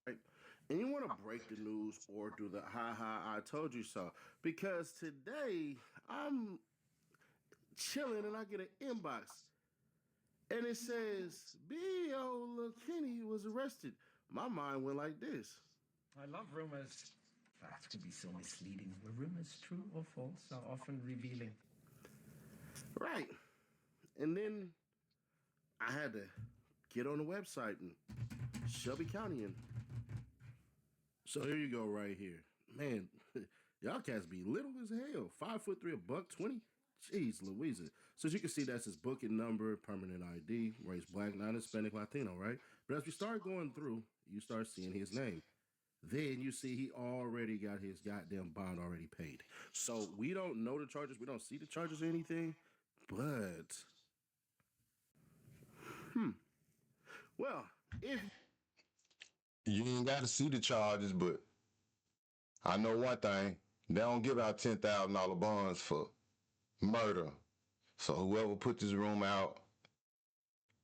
right? And you want to break the news or do the ha ha I told you so. Because today I'm chilling and I get an inbox and it says B.O. Lil Kenny was arrested. My mind went like this. I love rumors. Have to be so misleading. Were rumors true or false are often revealing. Right. And then I had to get on the website and Shelby County and so here you go right here. Man, y'all cats be little as hell. 5'3", $120. Jeez Louisa. So as you can see, that's his booking number, permanent ID, race black, non-Hispanic, Latino, right? But as we start going through, you start seeing his name. Then you see he already got his goddamn bond already paid. So we don't know the charges. We don't see the charges or anything. But, well, if You ain't got to see the charges, but I know one thing. They don't give out $10,000 bonds for murder. So whoever put this room out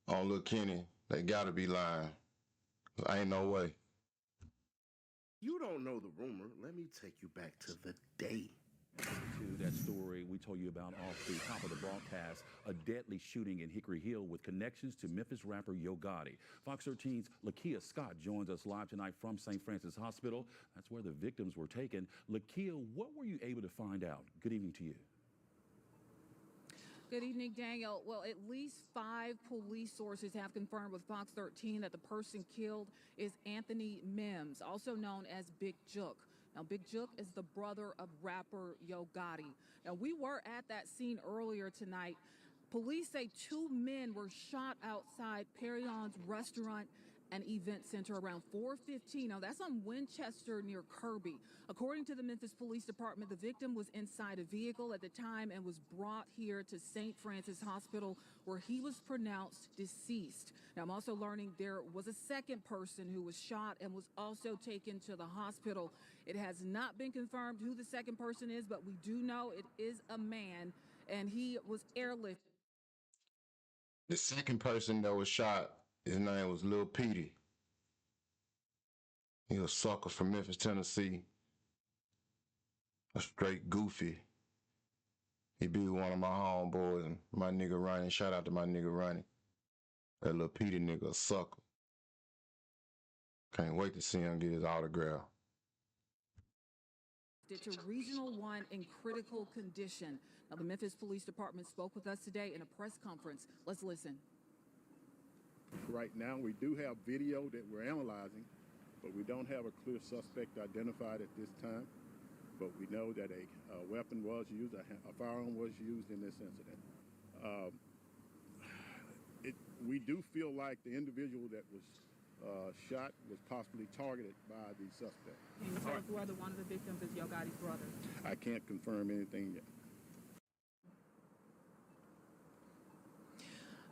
on Lil Kenny, they gotta be lying. Ain't no way. you don't know the rumor, let me take you back to the day. To that story we told you about off the top of the broadcast, a deadly shooting in Hickory Hill with connections to Memphis rapper Yo Gotti. Fox 13's Lakia Scott joins us live tonight from St. Francis Hospital. That's where the victims were taken. Lakia, what were you able to find out? Good evening to you. Good evening, Daniel. Well, at least 5 police sources have confirmed with Fox 13 that the person killed is Anthony Mims, also known as Big Jook. Now, Big Jook is the brother of rapper Yo Gotti. Now, we were at that scene earlier tonight. Police say 2 men were shot outside Perion's restaurant and event center around 4:15. Now, that's on Winchester near Kirby. According to the Memphis Police Department, the victim was inside a vehicle at the time and was brought here to St. Francis Hospital, where he was pronounced deceased. Now, I'm also learning there was a second person who was shot and was also taken to the hospital. It has not been confirmed who the second person is, but we do know it is a man, and he was airlifted. The second person that was shot, his name was Lil Petey. He a sucker from Memphis, Tennessee. A straight goofy. He be one of my homeboys and my nigga Ronnie. Shout out to my nigga Ronnie. That Lil Petey nigga a sucker. Can't wait to see him get his autograph. To Regional 1 in critical condition. Now, the Memphis Police Department spoke with us today in a press conference. Let's listen. Right now, we do have video that we're analyzing, but we don't have a clear suspect identified at this time. But we know that a weapon was used, a firearm was used in this incident. We do feel like the individual that was shot was possibly targeted by the suspect. Can you tell us whether one of the victims is Yo Gotti's brother? I can't confirm anything yet.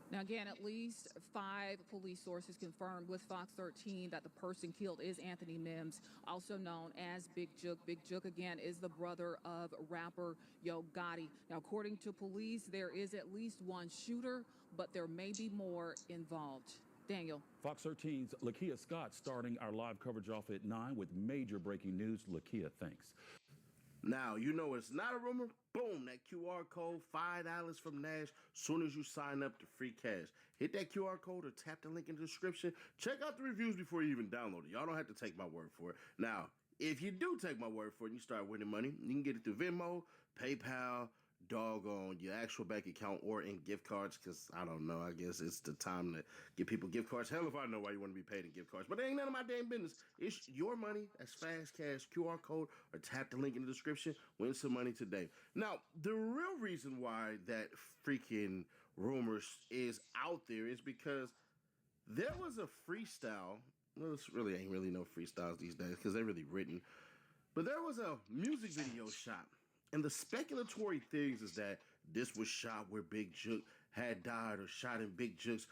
Now, again, at least 5 police sources confirmed with Fox 13 that the person killed is Anthony Mims, also known as Big Jook. Big Jook, again, is the brother of rapper Yo Gotti. Now, according to police, there is at least one shooter, but there may be more involved. Daniel. Fox 13's Lakia Scott starting our live coverage off at 9 with major breaking news. Lakia, thanks. Now, you know it's not a rumor. Boom, that QR code, $5 from Nash. Soon as you sign up to free cash. Hit that QR code or tap the link in the description. Check out the reviews before you even download it. Y'all don't have to take my word for it. Now, if you do take my word for it and you start winning money, you can get it through Venmo, PayPal, doggone your actual bank account or in gift cards, because I don't know, I guess it's the time to give people gift cards. Hell if I know why you want to be paid in gift cards, but it ain't none of my damn business. It's your money. That's fast cash, QR code, or tap the link in the description. Win some money today. Now, the real reason why that freaking rumors is out there is because there was a freestyle. Well, this really ain't really no freestyles these days because they're really written, but there was a music video shot. And the speculatory things is that this was shot where Big Jook had died or shot in Big Jook's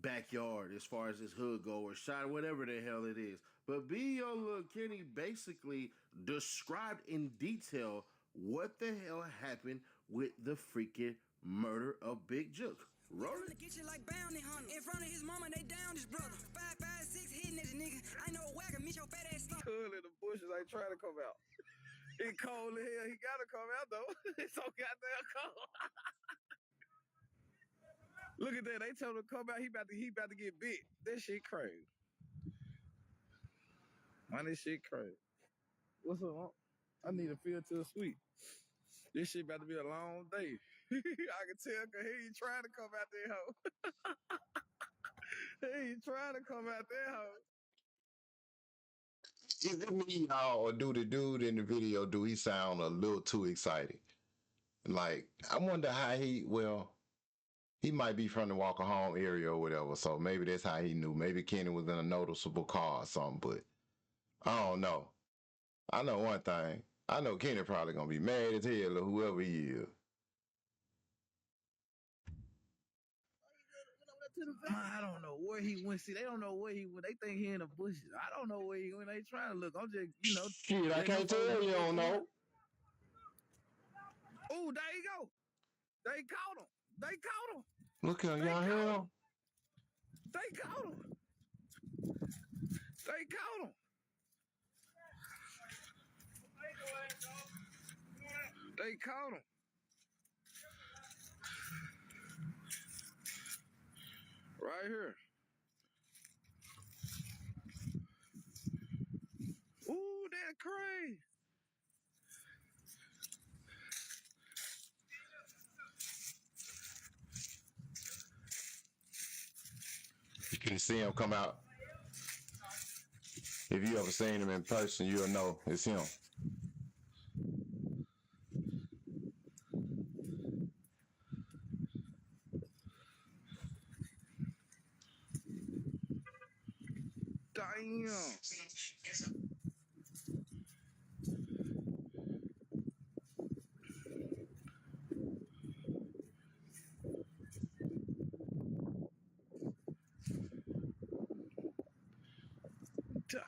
backyard as far as his hood go or shot whatever the hell it is. But B.O. Lil Kenny basically described in detail what the hell happened with the freaking murder of Big Jook. Roll it. Get you like bounty hunter. In front of his mama, they down his brother. 5, 5, 6 hitting this nigga. I know a whacker, meet your try to come out. It's cold as hell. He gotta come out though. It's so goddamn cold. Look at that. They told him to come out. He about to get bit. That shit crazy. Man, this shit crazy. What's up, Mom? I need a feel to the sweet. This shit about to be a long day. I can tell because he ain't trying to come out there, hoe. He ain't trying to come out there, hoe. Is it me, or do the dude in the video, do he sound a little too excited? Like, I wonder how he might be from the Walker Home area or whatever, so maybe that's how he knew. Maybe Kenny was in a noticeable car or something, but I don't know. I know one thing. I know Kenny probably gonna be mad as hell or whoever he is. I don't know where he went. See, they don't know where he went. They think he in the bushes. I don't know where he went. They trying to look. I'm just, Shit, I can't tell you don't know. Oh, there you go. They caught him. They caught him. Look at y'all hear him? They caught him. They caught him. They caught him. Right here. Ooh, that's crazy. You can see him come out. If you ever seen him in person, you'll know it's him. Damn. Damn.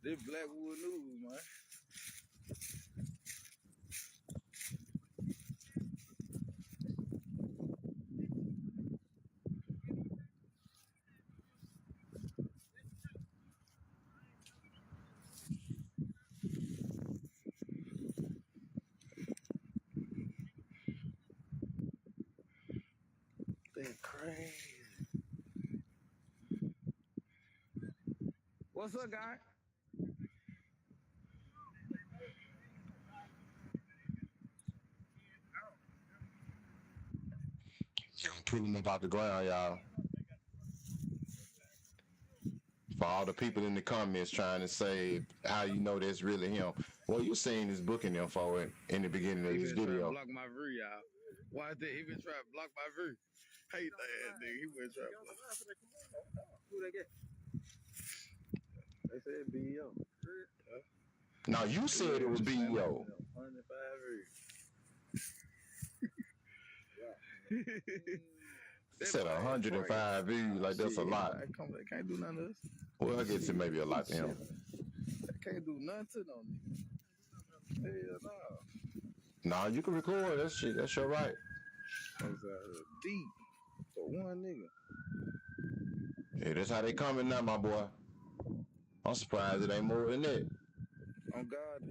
This Blackwood News, man. That's crazy. What's up, guy? Pulling him up out the ground, y'all. For all the people in the comments trying to say how you know that's really him. Well, you seen his booking info in the beginning of this video. Block my view, y'all. Why did he been trying to block my view? Hate that nigga. He been trying to block. Who they get? They said BEO. Now you said it was BEO. 105 Said 105 views, like that's a lot. They can't do nothing to us. Well, I guess it may be a lot to him. They can't do nothing to no nigga. Hell no. Nah, you can record that shit. That's your right. I was deep for one nigga. Yeah, that's how they coming now, my boy. I'm surprised it ain't more than that. On God,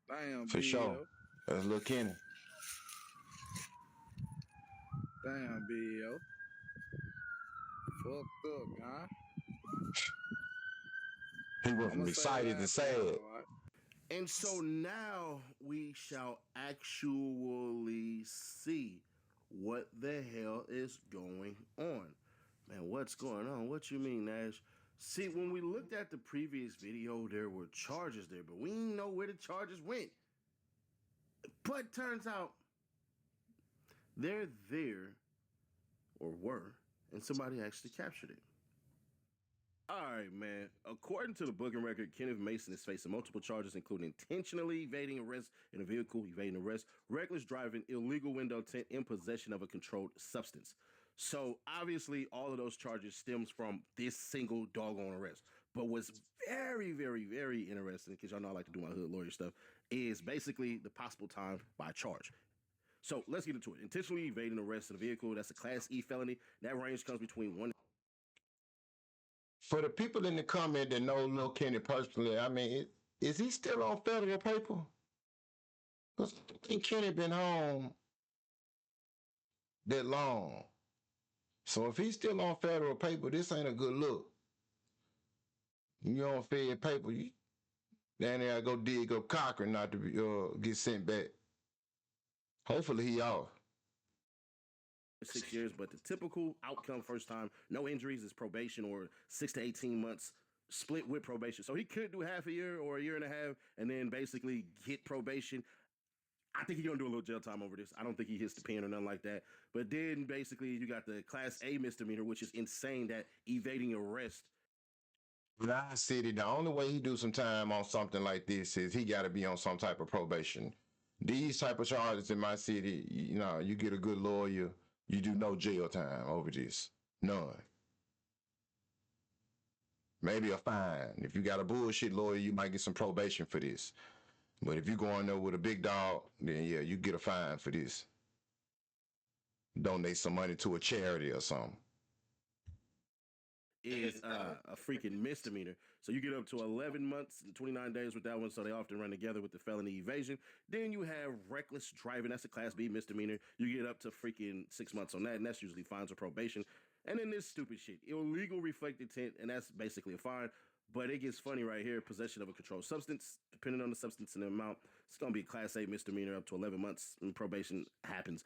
damn. For sure. That's Lil Kenny. Damn, BEO. Fucked up, huh? He went from excited to sad. And so now we shall actually see what the hell is going on. Man, what's going on? What you mean, Nash? See, when we looked at the previous video, there were charges there, but we didn't know where the charges went. But turns out they're there, or were, and somebody actually captured it. All right, man. According to the booking record, Kenneth Mason is facing multiple charges, including intentionally evading arrest in a vehicle, evading arrest, reckless driving, illegal window tint, and possession of a controlled substance. So obviously, all of those charges stems from this single doggone arrest. But what's very, very, very interesting, because y'all know I like to do my hood lawyer stuff, is basically the possible time by charge. So let's get into it. Intentionally evading arrest in a vehicle, that's a Class E felony. That range comes between 1 For the people in the comment that know Lil Kenny personally, I mean, is he still on federal paper? Because I think Kenny been home that long. So if he's still on federal paper, this ain't a good look. You on fed paper, you down there go dig up Cochran not to be, get sent back. Hopefully he off. 6 years, but the typical outcome first time, no injuries, is probation or 6 to 18 months split with probation. So he could do half a year or a year and a half and then basically get probation. I think he's going to do a little jail time over this. I don't think he hits the pen or nothing like that. But then basically you got the Class A misdemeanor, which is insane, that evading arrest. In our city, the only way he do some time on something like this is he got to be on some type of probation. These type of charges in my city, you know, you get a good lawyer, you do no jail time over this. None. Maybe a fine. If you got a bullshit lawyer, you might get some probation for this. But if you go in there with a big dog, then yeah, you get a fine for this. Donate some money to a charity or something. Is a freaking misdemeanor. So you get up to 11 months and 29 days with that one, so they often run together with the felony evasion. Then you have reckless driving. That's a Class B misdemeanor. You get up to freaking 6 months on that, and that's usually fines or probation. And then this stupid shit, illegal reflected tint, and that's basically a fine. But it gets funny right here. Possession of a controlled substance, depending on the substance and the amount, it's going to be a Class A misdemeanor up to 11 months, and probation happens.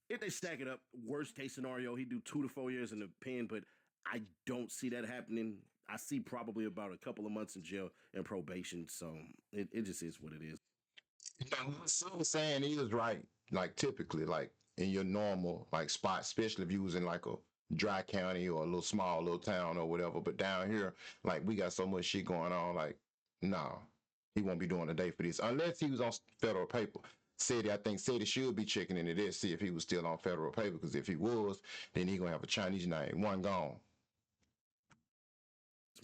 If they stack it up, worst case scenario, he'd do 2 to 4 years in the pen, but I don't see that happening. I see probably about a couple of months in jail and probation. So it just is what it is. What Silver's saying is right. Like typically, like in your normal like spot, especially if you was in like a dry county or a little small little town or whatever. But down here, like we got so much shit going on. Like, nah, he won't be doing a day for this unless he was on federal paper. I think City should be checking into this, see if he was still on federal paper. Because if he was, then he gonna have a Chinese name. One gone.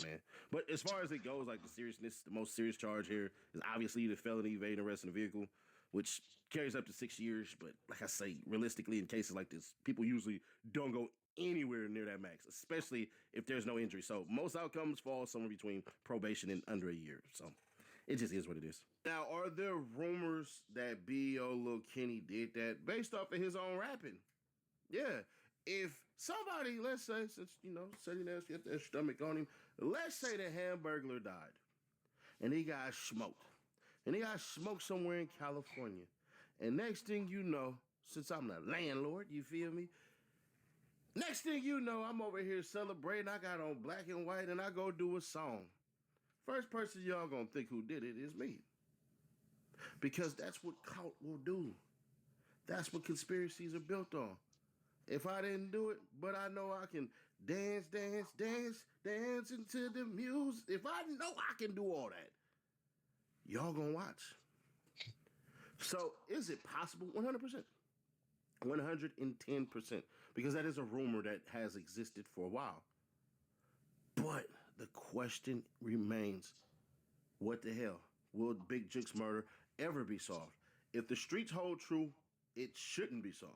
Man. But as far as it goes, like the seriousness, the most serious charge here is obviously the felony evading arrest in a vehicle, which carries up to 6 years. But like I say, realistically, in cases like this, people usually don't go anywhere near that max, especially if there's no injury. So most outcomes fall somewhere between probation and under a year. So it just is what it is. Now, are there rumors that B.O. Lil Kenny did that based off of his own rapping? Yeah. If somebody, let's say, since, you know, sitting there, get their stomach on him, let's say the Hamburglar died and he got smoked. And he got smoked somewhere in California. And next thing you know, since I'm the landlord, you feel me? Next thing you know, I'm over here celebrating. I got on black and white and I go do a song. First person y'all gonna think who did it is me. Because that's what cult will do. That's what conspiracies are built on. If I didn't do it, but I know I can dance into the music. If I know I can do all that, y'all gonna watch. So is it possible? 100%. 110%. Because that is a rumor that has existed for a while. But the question remains, what the hell? Will Big Jook's murder ever be solved? If the streets hold true, it shouldn't be solved.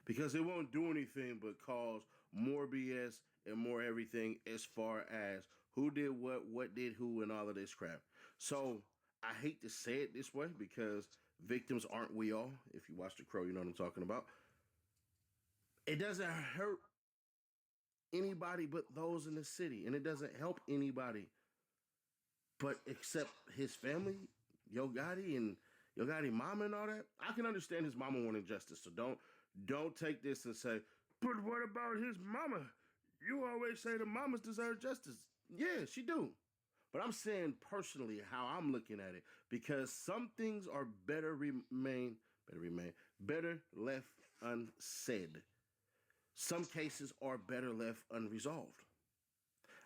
Because it won't do anything but cause more BS and more everything as far as who did what did who, and all of this crap. So I hate to say it this way because victims aren't we all. If you watch The Crow, you know what I'm talking about. It doesn't hurt anybody but those in the city, and it doesn't help anybody but except his family, Yo Gotti and Yo Gotti mama and all that. I can understand his mama wanting justice, so don't take this and say, but what about his mama? You always say the mamas deserve justice. Yeah, she do. But I'm saying personally how I'm looking at it, because some things are better left unsaid. Some cases are better left unresolved.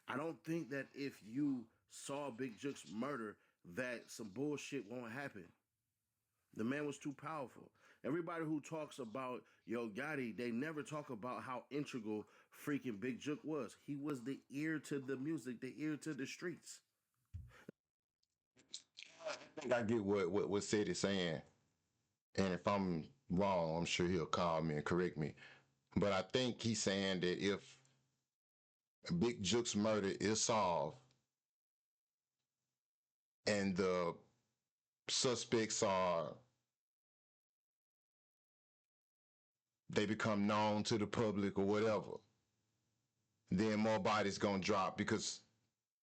I don't think that if you saw Big Jook's murder that some bullshit won't happen. The man was too powerful. Everybody who talks about Yo Gotti, they never talk about how integral freaking Big Jook was. He was the ear to the music, the ear to the streets. I think I get what Sid is saying. And if I'm wrong, I'm sure he'll call me and correct me. But I think he's saying that if Big Jook's murder is solved and the suspects they become known to the public or whatever, then more bodies gonna drop because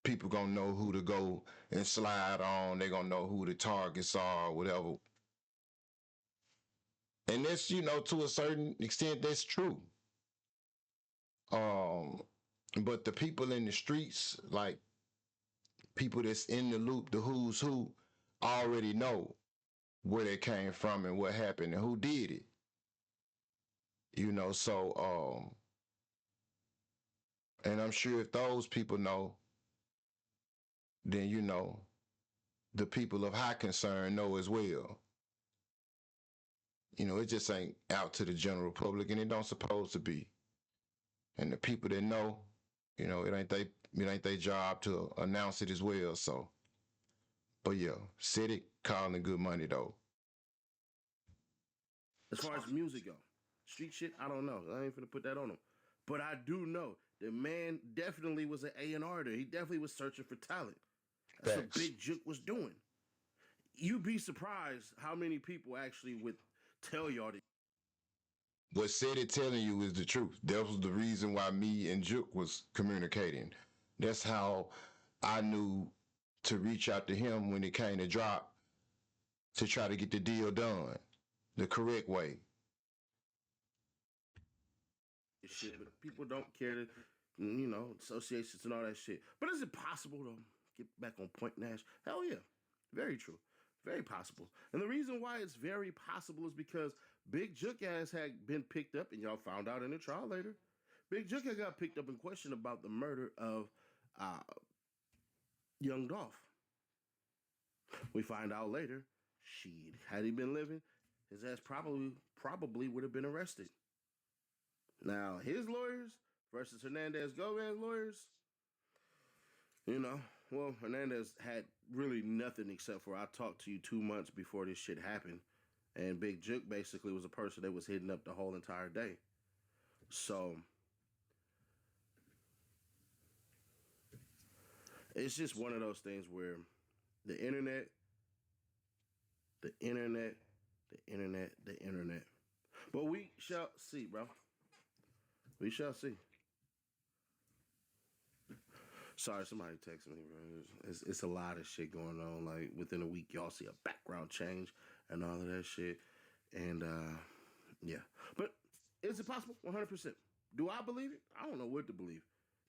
people gonna know who to go and slide on. They gonna know who the targets are, whatever. And that's, to a certain extent, that's true. But the people in the streets, like people that's in the loop, the who's who, already know where they came from and what happened and who did it. So and I'm sure if those people know, then the people of high concern know as well. It just ain't out to the general public, and it don't supposed to be. And the people that know, it ain't their job to announce it as well. So, but yeah, City calling good money though. As far as music go, street shit, I don't know. I ain't finna put that on him. But I do know the man definitely was an A&R there. He definitely was searching for talent. That's Facts. what Big Jook was doing. You'd be surprised how many people actually would tell y'all that. What City telling you is the truth. That was the reason why me and Jook was communicating. That's how I knew to reach out to him when it came to drop to try to get the deal done the correct way. Shit, but people don't care to, associations and all that shit. But is it possible to get back on point, Nash? Hell yeah. Very true. Very possible. And the reason why it's very possible is because Big Jook ass had been picked up, and y'all found out in the trial later. Big Jook had got picked up in question about the murder of Young Dolph. We find out later, had he been living, his ass probably would have been arrested. Now, his lawyers versus Hernandez Gomez lawyers, Hernandez had really nothing except for I talked to you 2 months before this shit happened. And Big Jook basically was a person that was hitting up the whole entire day. So, it's just one of those things where the internet. But we shall see, bro. We shall see. Sorry, somebody texted me, bro. It's a lot of shit going on. Like, within a week, y'all see a background change and all of that shit. And, yeah. But is it possible? 100%. Do I believe it? I don't know what to believe.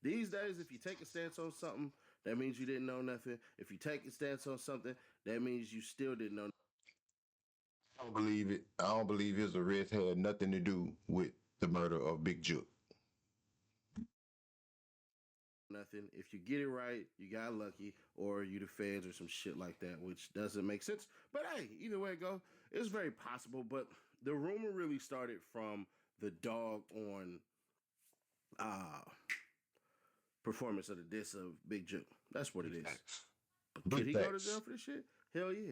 These days, if you take a stance on something, that means you didn't know nothing. If you take a stance on something, that means you still didn't know. I don't believe it. I don't believe his arrest had nothing to do with the murder of Big Jook. Nothing. If you get it right, you got lucky, or you the feds or some shit like that, which doesn't make sense. But hey, either way it go, it's very possible. But the rumor really started from the dog on performance of the diss of Big Jook. That's what it is. But could he go to jail for this shit? Hell yeah.